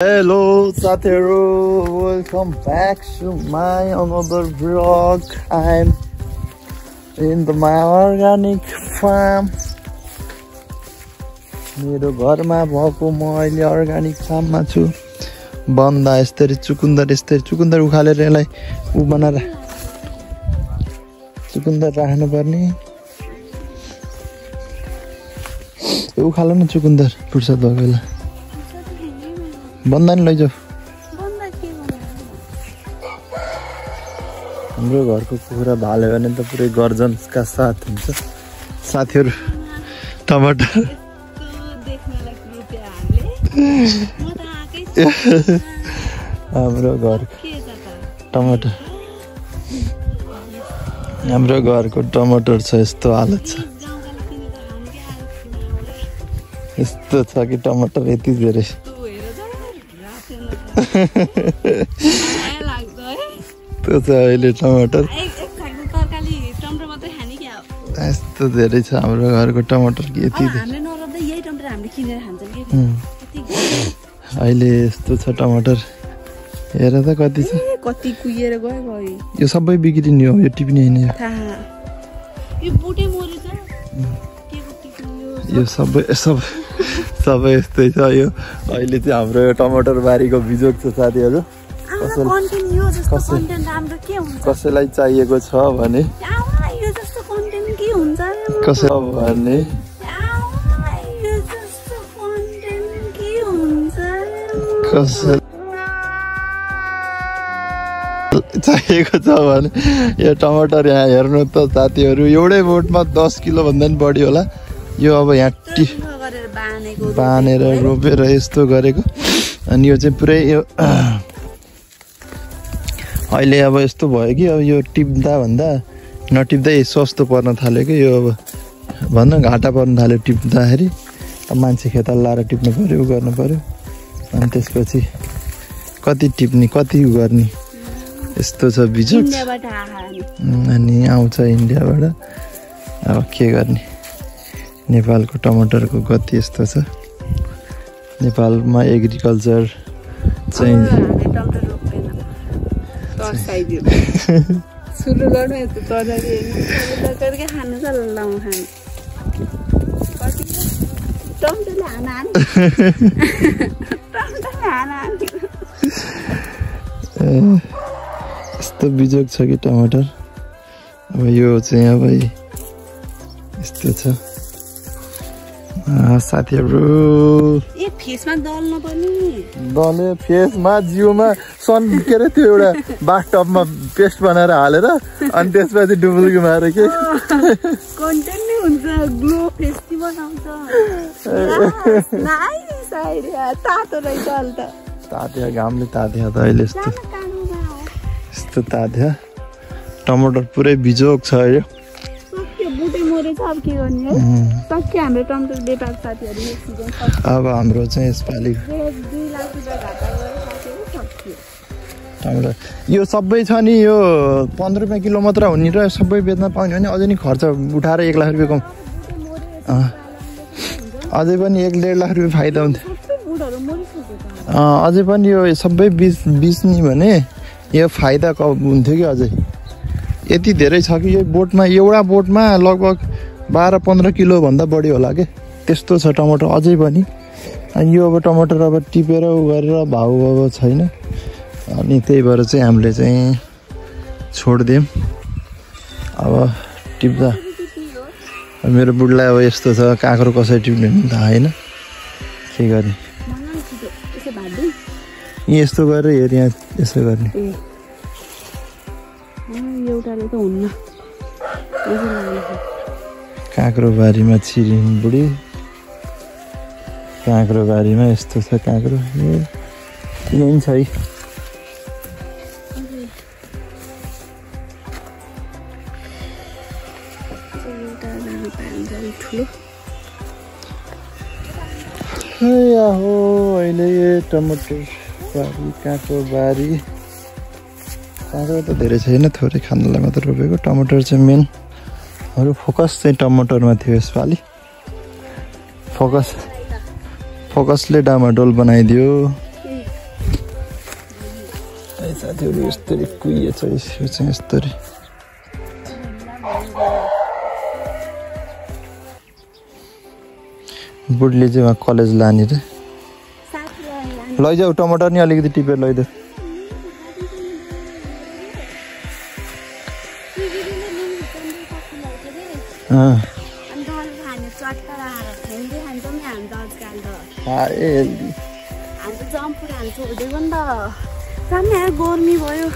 Hello साथीहरु, welcome back to my another vlog. I'm in my organic farm. मेरो घरमा भएको म अहिले अर्गानिक फार्ममा छु। बन्दा यसरी चुकुन्दर उखालेर यसलाई उ बनाएर चुकुन्दर राख्नु पर्ने। उखाल्नु न चुकुन्दर फुर्सद भएको बेला। बन्दा नि लैजाऊ। हाम्रो घरको कुखुरा भाल्यो भने त पुरै गर्जनका साथ हुन्छ। साथीहरु टमाटर हाम्रो घरको टमाटर छ, यस्तो हालत छ। यस्तो छ कि टमाटर यति धेरै त्यो छ अहिले टमाटर यस्तो धेरै छ हाम्रो घरको टमाटर कि यति अहिले यस्तो छ टमाटर। हेर त कति छ, कति कुहिएर गयो। यो सबै बिग्रिने हो, यो टिप्ने हैन। यो सबै यस्तै छ। यो अहिले चाहिँ हाम्रो टमाटर बारीको बिजोग छ साथीहरु। कसैलाई चाहिएको छ भने चाहिएको छ भने यो टमाटर यहाँ हेर्नु त साथीहरु, एउटै बोटमा 10 किलो भन्दा नि बढी होला। यो अब यहाँ बानेर रोपेर यस्तो गरेको। अनि यो चाहिँ पुरै यो अहिले अब यस्तो भयो कि अब यो टिप्दा भन्दा नटिप्दै सस्तो पर्न थाल्यो कि यो। अब भन्न घाटा पर्न थाल्यो टिप्दाखेरि। अब मान्छे खेताला लाएर टिप्नु पर्यो, गर्नु पर्यो। अनि त्यसपछि कति टिप्ने कति गर्ने यस्तो छ बिजोग। अनि आउँछ इन्डियाबाट। अब के गर्ने, नेपालको टमाटरको गति यस्तो छ। नेपालमा एग्रिकल्चर चाहिँ यस्तो बिजोग छ कि टमाटर। अब यो चाहिँ अब यस्तो छ साथीहरु। फेसमा दल्न पनि दल्यो, फेसमा जिउमा सन के रे त्यो एउटा बाथटबमा पेस्ट बनाएर हालेर अनि त्यसपछि डुबुल्की मारेर के कन्टेन्ट नै हुन्छ। ग्लो फेस कि बनाउँछ। Nice idea. तातो रहेछ अहिले त। तात्या घामले तात्या त अहिले यस्तो तात्या। टमाटर पुरै बिजोग छ यो। अब हाम्रो चाहिँ यसपालि टमाटर यो सबै छ नि, यो 15 रुपियाँ किलो मात्र हुने र सबै बेच्न पाउने भने अझै नि खर्च उठाएर 1 लाख रुपियाँ कम। अझै पनि 1-1.5 लाख रुपियाँ फाइदा हुन्थ्यो। अझै पनि यो सबै बिच्ने भने यो फाइदा हुन्थ्यो कि अझै। यति धेरै छ कि यो बोटमा, एउटा बोटमा लगभग 12-15 किलो भन्दा बढी होला के। त्यस्तो छ टमाटर अझै पनि। अनि यो अब टमाटर अब टिपेर गरेर भाउ अब छैन। अनि त्यही भएर चाहिँ हामीले चाहिँ छोडिदियौँ। अब टिप्दा मेरो बुढलाई अब यस्तो छ, काँक्रो कसरी टिप्ने पनि थाहा होइन, के गर्ने। यस्तो गरेर हेर, यहाँ यसो गर्ने। काँक्रो बारीमा छिरिन् बुढी। काँक्रो बारीमा यस्तो छ काँक्रो। किन छ है। हो अहिले टमाटर बारी, काँक्रो बारी। काँक्रो त धेरै छैन, थोरै खानलाई मात्र रोपेको। टमाटर चाहिँ मेन अरू फोकस चाहिँ टमाटरमा थियो यसपालि। फोकसले डामाडोल बनाइदियो। साथीहरू यस्तरी कुहिएछ यो चाहिँ यस्तरी बुढीले चाहिँ उहाँ कलेज लाने रे लैजाऊ टमाटर नि अलिकति टिपेर लैदेऊ गर्मी भयो